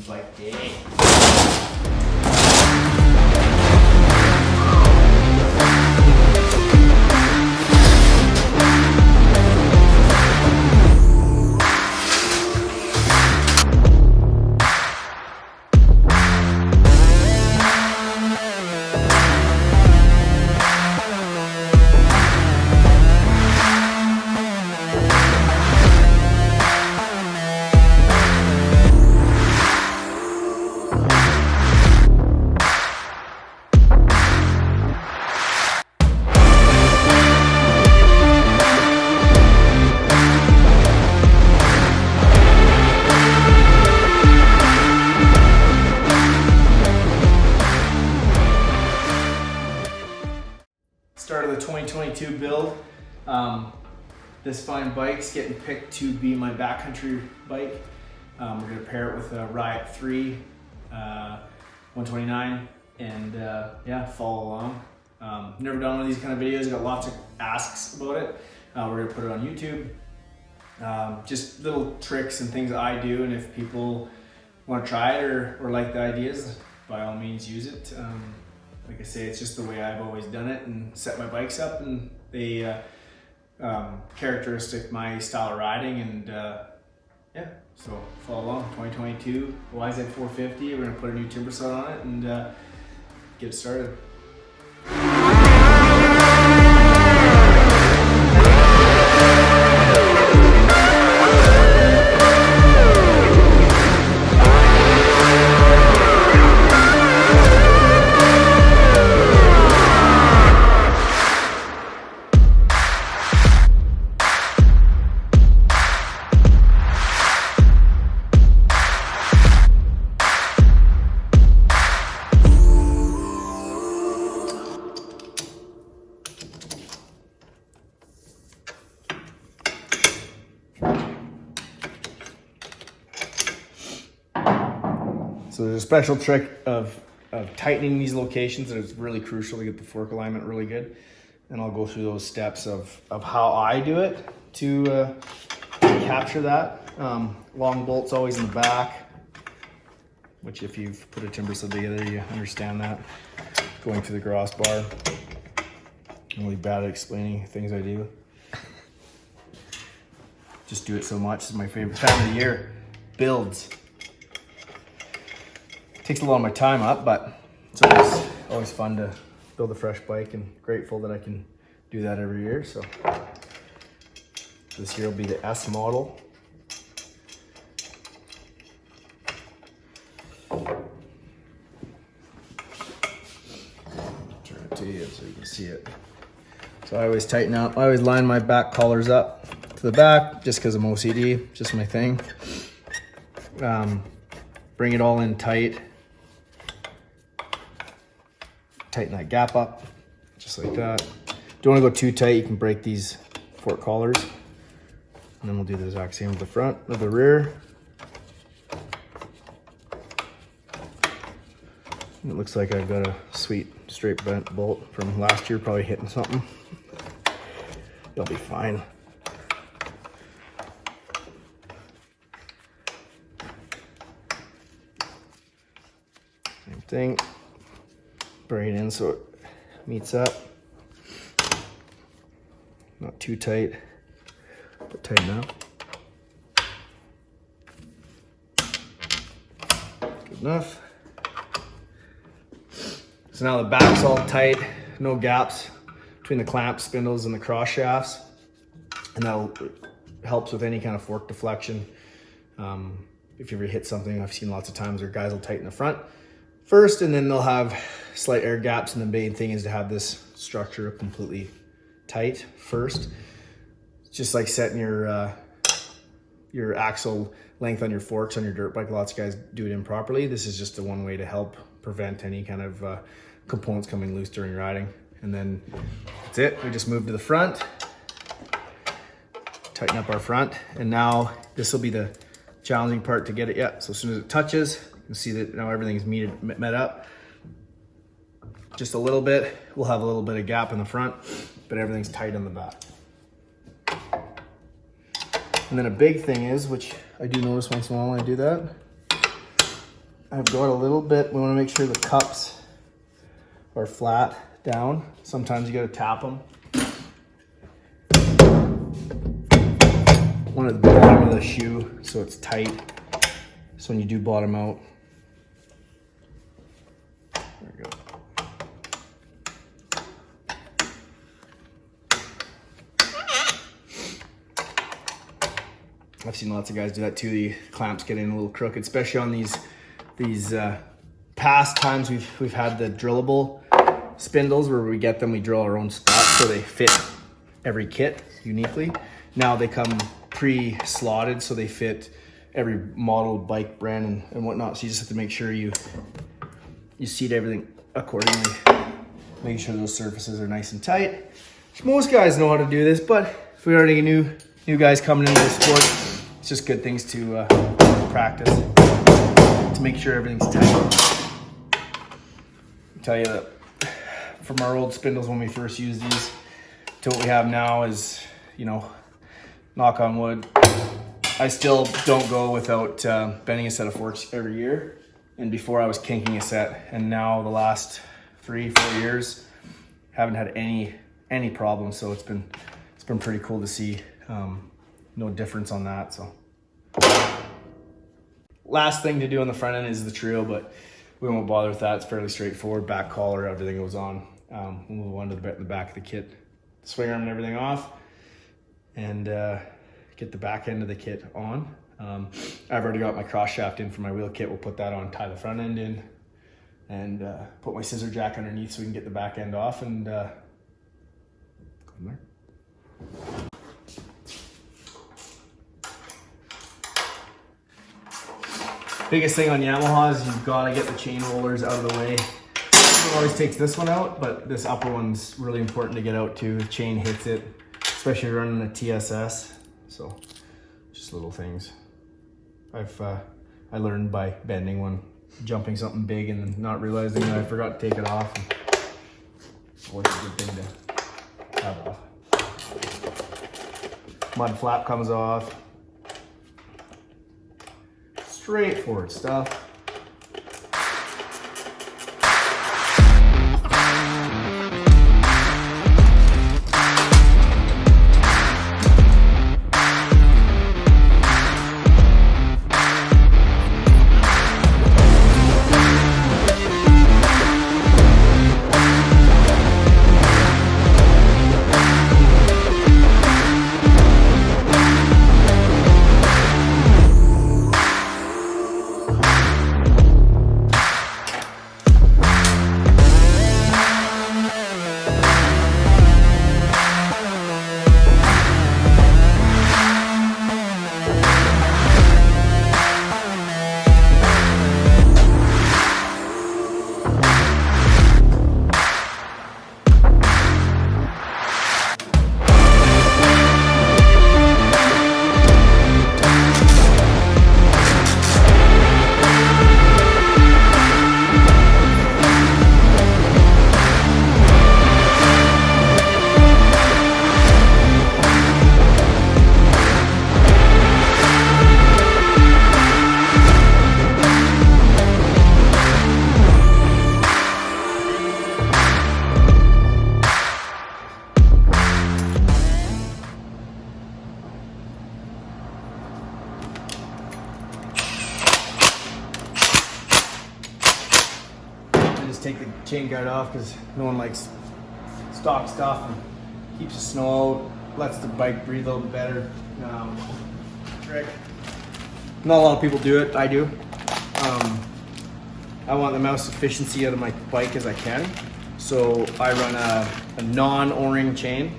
He's like, hey. Start of the 2022 build. This fine bike's getting picked to be my backcountry bike. We're gonna pair it with a Riot 3 129 and yeah, follow along. Never done one of these kind of videos, got lots of asks about it. We're gonna put it on YouTube. Just little tricks and things I do, and if people wanna try it or like the ideas, by all means use it. Like I say, it's just the way I've always done it and set my bikes up, and they characteristic my style of riding, and yeah, so follow along. 2022 YZ450, we're gonna put a new timber set on it and get it started. So there's a special trick of tightening these locations that is really crucial to get the fork alignment really good. And I'll go through those steps of how I do it to capture that. Long bolts always in the back, which if you've put a timber set together, you understand that. Going through the crossbar. I'm really bad at explaining things I do. Just do it so much. It's my favorite time of the year. Builds. Takes a lot of my time up, but it's always fun to build a fresh bike, and grateful that I can do that every year. So this year will be the S model. Turn it to you so you can see it. So I always tighten up. I always line my back collars up to the back just because I'm OCD, just my thing. Bring it all in tight. Tighten that gap up, just like that. Don't want to go too tight, you can break these fork collars. And then we'll do the exact same with the front, with the rear. And it looks like I've got a sweet straight bent bolt from last year, probably hitting something. It'll be fine. Same thing. Bring it in so it meets up. Not too tight, but tight enough. Good enough. So now the back's all tight, no gaps between the clamp spindles and the cross shafts. And that helps with any kind of fork deflection. If you ever hit something, I've seen lots of times where guys will tighten the front first, and then they'll have slight air gaps, and the main thing is to have this structure completely tight first. Just like setting your axle length on your forks on your dirt bike. Lots of guys do it improperly. This is just the one way to help prevent any kind of components coming loose during riding. And then that's it. We just move to the front, tighten up our front, and now this will be the challenging part to get it. Yeah, so as soon as it touches, you can see that now everything's met up. Just a little bit. We'll have a little bit of gap in the front, but everything's tight on the back. And then a big thing is, which I do notice once in a while when I do that, I've got a little bit, we want to make sure the cups are flat down. Sometimes you got to tap them. One at the bottom of the shoe so it's tight. So when you do bottom out, there we go. I've seen lots of guys do that too. The clamps get in a little crooked, especially on these past times we've had the drillable spindles where we get them, we drill our own spot so they fit every kit uniquely. Now they come pre-slotted so they fit every model, bike brand and whatnot. So you just have to make sure you seat everything accordingly, making sure those surfaces are nice and tight. Most guys know how to do this, but if we are any new guys coming into the sport, it's just good things to practice to make sure everything's tight. I'll tell you that from our old spindles when we first used these to what we have now is, you know, knock on wood, I still don't go without bending a set of forks every year. And before I was kinking a set, and now the last 3-4 years haven't had any problems. So it's been pretty cool to see no difference on that. So last thing to do on the front end is the trio, but we won't bother with that. It's fairly straightforward. Back collar, everything goes on. We'll move on to the back of the kit, swing arm and everything off, and get the back end of the kit on. I've already got my cross shaft in for my wheel kit. We'll put that on, tie the front end in, and put my scissor jack underneath so we can get the back end off and go from there. Biggest thing on Yamaha is you've got to get the chain rollers out of the way. It always takes this one out, but this upper one's really important to get out too. The chain hits it, especially running a TSS. So just little things I learned by bending one, jumping something big and then not realizing that I forgot to take it off. It's always a good thing to have off. Mud flap comes off. Straightforward stuff. Take the chain guard off because no one likes stock stuff and keeps the snow out, lets the bike breathe a little bit better. Trick. Not a lot of people do it. I do. I want the most efficiency out of my bike as I can, so I run a non-O-ring chain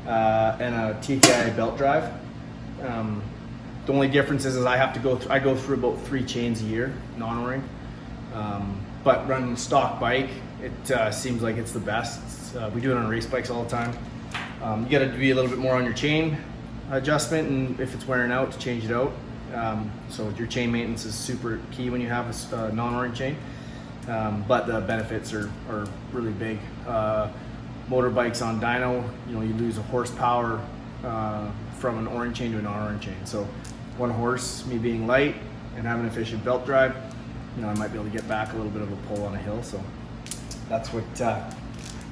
and a TKI belt drive. The only difference is I have to I go through about 3 chains a year, non-O-ring. But running stock bike, it seems like it's the best. We do it on race bikes all the time. You got to be a little bit more on your chain adjustment, and if it's wearing out, to change it out. So your chain maintenance is super key when you have a non-O-ring chain. But the benefits are really big. Motorbikes on dyno, you lose a horsepower from an O-ring chain to a non-O-ring chain. So 1 horse, me being light and having an efficient belt drive, you know, I might be able to get back a little bit of a pull on a hill. So that's what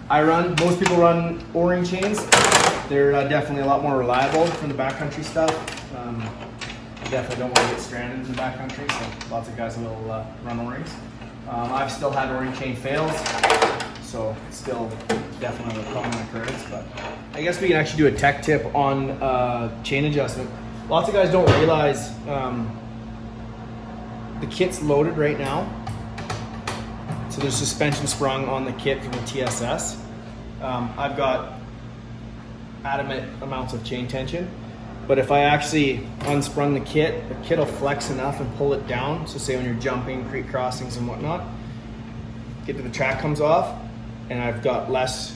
I run. Most people run O-ring chains. They're definitely a lot more reliable for the backcountry stuff. You definitely don't want to get stranded in the backcountry, so lots of guys will run O-rings. I've still had O-ring chain fails, so it's still definitely a common occurrence. But I guess we can actually do a tech tip on chain adjustment. Lots of guys don't realize the kit's loaded right now. So there's suspension sprung on the kit from the TSS. I've got adamant amounts of chain tension, but if I actually unsprung the kit will flex enough and pull it down. So say when you're jumping, creek crossings and whatnot, get to the track comes off and I've got less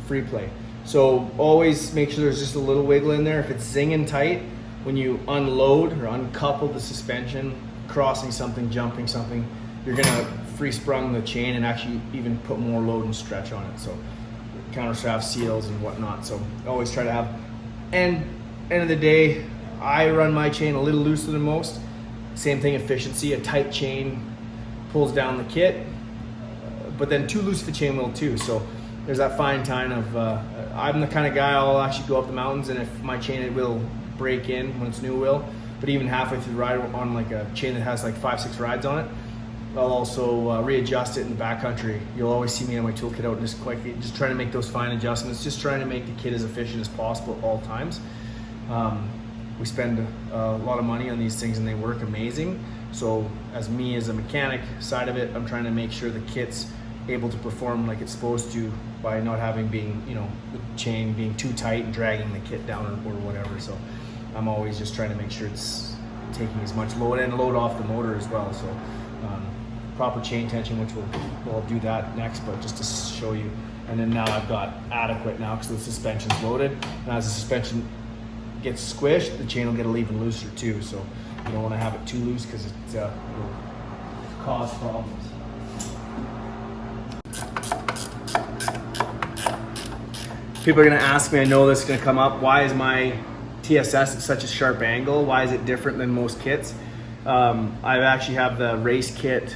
free play. So always make sure there's just a little wiggle in there. If it's zinging tight, when you unload or uncouple the suspension, crossing something, jumping something, you're gonna free sprung the chain and actually even put more load and stretch on it. So counter shaft seals and whatnot. So always try to have, and end of the day, I run my chain a little looser than most. Same thing, efficiency. A tight chain pulls down the kit, but then too loose of a chain will too. So there's that fine line of, I'm the kind of guy, I'll actually go up the mountains, and if my chain, it will break in when it's new wheel, but even halfway through the ride on like a chain that has like 5-6 rides on it, I'll also readjust it in the backcountry. You'll always see me on my toolkit out and just trying to make those fine adjustments, just trying to make the kit as efficient as possible at all times. We spend a lot of money on these things and they work amazing. So as me as a mechanic side of it, I'm trying to make sure the kit's able to perform like it's supposed to by not having the chain being too tight and dragging the kit down or whatever. So I'm always just trying to make sure it's taking as much load and load off the motor as well. So proper chain tension, which we'll do that next, but just to show you. And then now I've got adequate now because the suspension's loaded. And as the suspension gets squished, the chain will get even looser too. So you don't want to have it too loose because it will cause problems. People are going to ask me, I know this is going to come up, why is my TSS at such a sharp angle? Why is it different than most kits? I actually have the race kit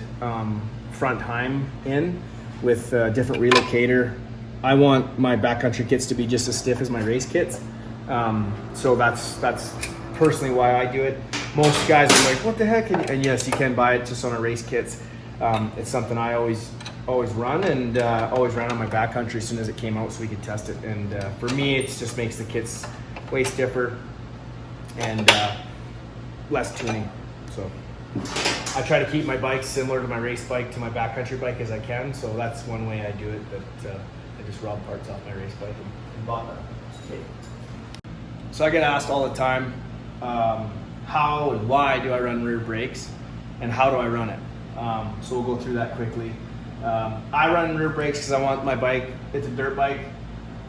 front heim in with a different relocator. I want my backcountry kits to be just as stiff as my race kits. So that's personally why I do it. Most guys are like, what the heck? And yes, you can buy it just on a race kits. It's something I always run and always ran on my backcountry as soon as it came out so we could test it. And for me, it just makes the kits way stiffer and less tuning. So I try to keep my bike similar to my race bike to my backcountry bike as I can. So that's one way I do it, that I just rob parts off my race bike and bought that. Okay. So I get asked all the time, how and why do I run rear brakes and how do I run it? So we'll go through that quickly. I run rear brakes because I want my bike, it's a dirt bike.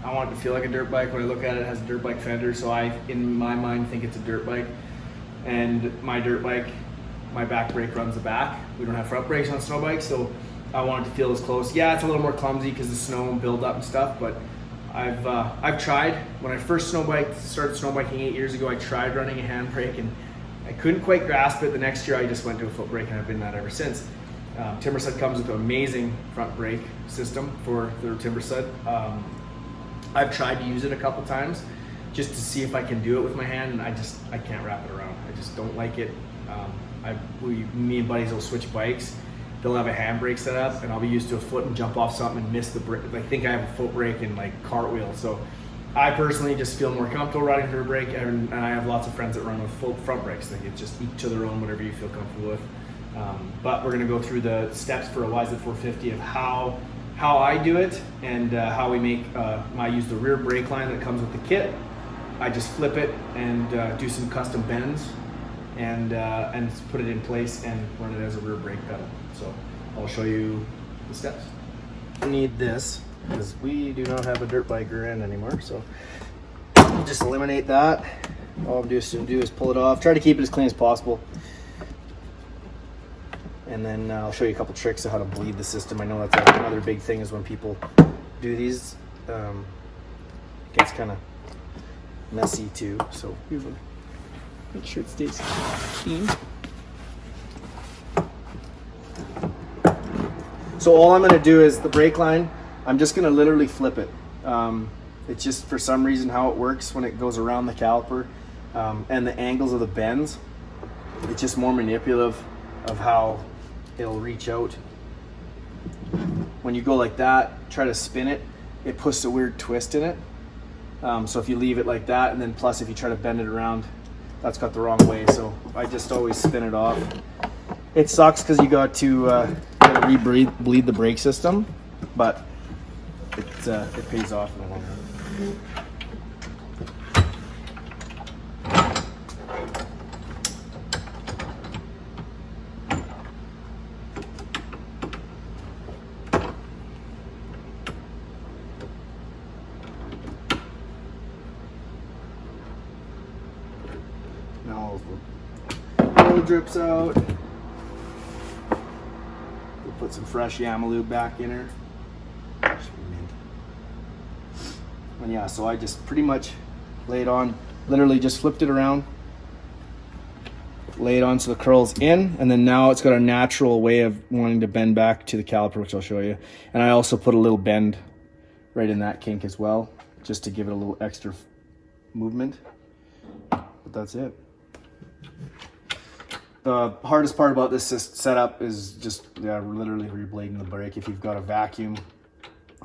I want it to feel like a dirt bike. When I look at it, it has a dirt bike fender, so I, in my mind, think it's a dirt bike. And my dirt bike, my back brake runs the back. We don't have front brakes on snow bikes, so I want it to feel as close. Yeah, it's a little more clumsy because the snow and build up and stuff, but I've tried. When I first started snowbiking 8 years ago, I tried running a handbrake and I couldn't quite grasp it. The next year I just went to a foot brake and I've been that ever since. Timberset comes with an amazing front brake system for their Timberset. I've tried to use it a couple times just to see if I can do it with my hand, and I can't wrap it around. I just don't like it. Me and buddies will switch bikes. They'll have a handbrake set up, and I'll be used to a foot and jump off something and miss the brake. I think I have a foot brake and like cartwheel. So I personally just feel more comfortable riding rear brake, and I have lots of friends that run with full front brakes. They get just each to their own, whatever you feel comfortable with. But we're gonna go through the steps for a YZ450 of how I do it and how we make. I use the rear brake line that comes with the kit. I just flip it and do some custom bends and put it in place and run it as a rear brake pedal. So I'll show you the steps. I need this because we do not have a dirt bike rear end anymore. So just eliminate that. All I'm going to do is pull it off. Try to keep it as clean as possible. And then I'll show you a couple tricks of how to bleed the system. I know that's another big thing is when people do these. It gets kind of messy too. So make sure it stays clean. So all I'm gonna do is the brake line, I'm just gonna literally flip it. It's just for some reason how it works when it goes around the caliper, and the angles of the bends. It's just more manipulative of how it'll reach out. When you go like that, try to spin it, it puts a weird twist in it. So if you leave it like that, and then plus if you try to bend it around, that's got the wrong way. So I just always spin it off. It sucks because you got to re-bleed the brake system, but it pays off in the long run. Now all the oil drips out. We'll put some fresh Yamalube back in her. And yeah, so I just pretty much laid on, literally just flipped it around, laid on so the curl's in, and then now it's got a natural way of wanting to bend back to the caliper, which I'll show you. And I also put a little bend right in that kink as well, just to give it a little extra movement. But that's it. The hardest part about this setup is just literally reblading the brake. If you've got a vacuum,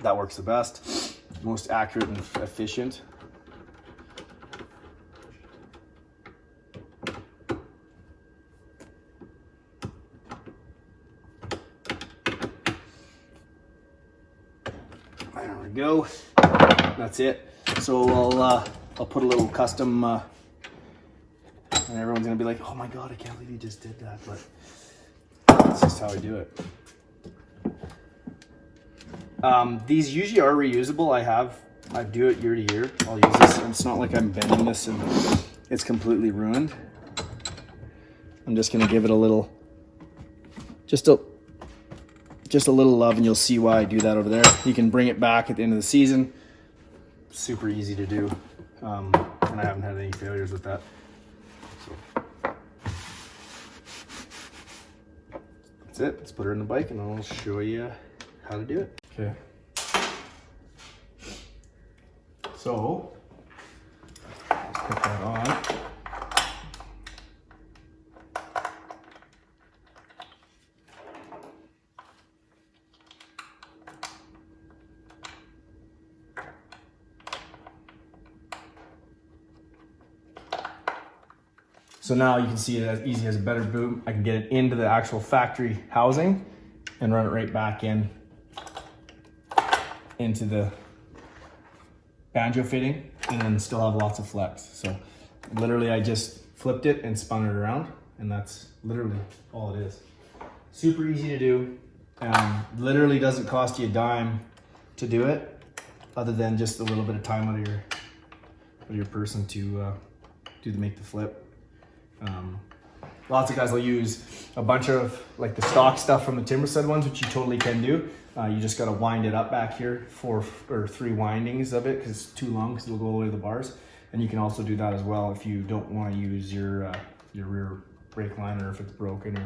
that works the best, most accurate and efficient. There we go. That's it. So I'll put a little custom. And everyone's gonna be like, "Oh my God, I can't believe you just did that!" But that's just how I do it. These usually are reusable. I do it year to year. I'll use this, and it's not like I'm bending this and it's completely ruined. I'm just gonna give it a little, just a little love, and you'll see why I do that over there. You can bring it back at the end of the season. Super easy to do, and I haven't had any failures with that. So that's it. Let's put her in the bike, and I'll show you how to do it. Okay. So let's put that on. So now you can see it as easy as a better boom. I can get it into the actual factory housing and run it right back into the banjo fitting, and then still have lots of flex. So literally I just flipped it and spun it around, and that's literally all it is. Super easy to do. Literally doesn't cost you a dime to do it, other than just a little bit of time out of your person to make the flip. Lots of guys will use a bunch of like the stock stuff from the Timberstud ones, which you totally can do. You just got to wind it up back here, 4 or 3 windings of it, because it's too long, because it'll go all the way to the bars. And you can also do that as well if you don't want to use your rear brake liner if it's broken.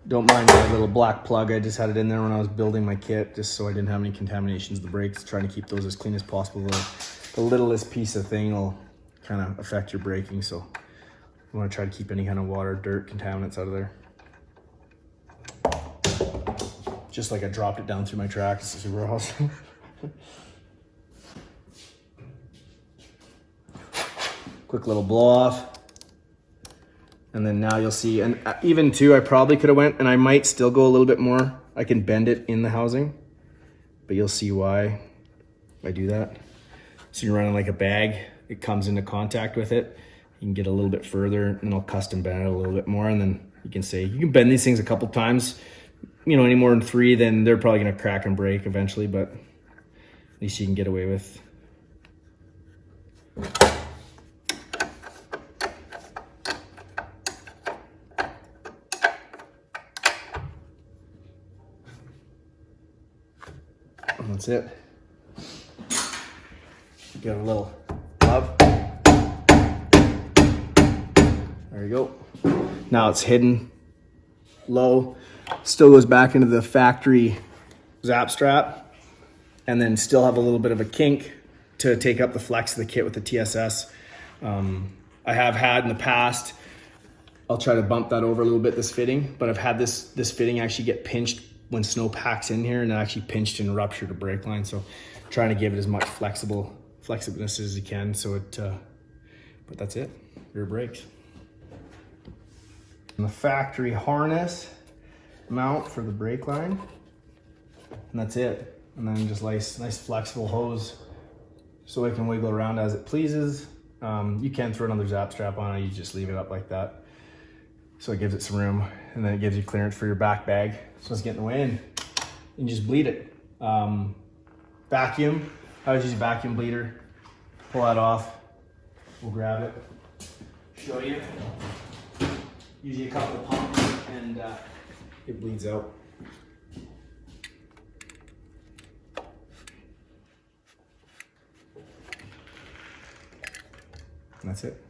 Don't mind that little black plug. I just had it in there when I was building my kit, just so I didn't have any contaminations of the brakes. Trying to keep those as clean as possible. The littlest piece of thing will kind of affect your braking, so you want to try to keep any kind of water, dirt, contaminants out of there. Just like I dropped it down through my tracks. This is super awesome. Quick little blow off. And then now you'll see, and even too, I probably could have went, and I might still go a little bit more. I can bend it in the housing, but you'll see why I do that. So you're running like a bag, it comes into contact with it. You can get a little bit further, and I'll custom bend it a little bit more, and then you can say, you can bend these things a couple times, you know, any more than 3, then they're probably gonna crack and break eventually, but at least you can get away with. And that's it. Give it a little love. There you go. Now it's hidden low. Still goes back into the factory zap strap, and then still have a little bit of a kink to take up the flex of the kit with the TSS. I have had in the past, I'll try to bump that over a little bit, this fitting, but I've had this fitting actually get pinched when snow packs in here, and it actually pinched and ruptured a brake line. So trying to give it as much flexibleness as you can. So but that's it, rear brakes. And the factory harness mount for the brake line, and that's it. And then just nice flexible hose so it can wiggle around as it pleases. You can throw another zap strap on it, you just leave it up like that. So it gives it some room, and then it gives you clearance for your back bag. So it's getting away, and you just bleed it. Vacuum, I always use a vacuum bleeder. Pull that off, we'll grab it, show you. Usually a couple of pumps, and it bleeds out. And that's it.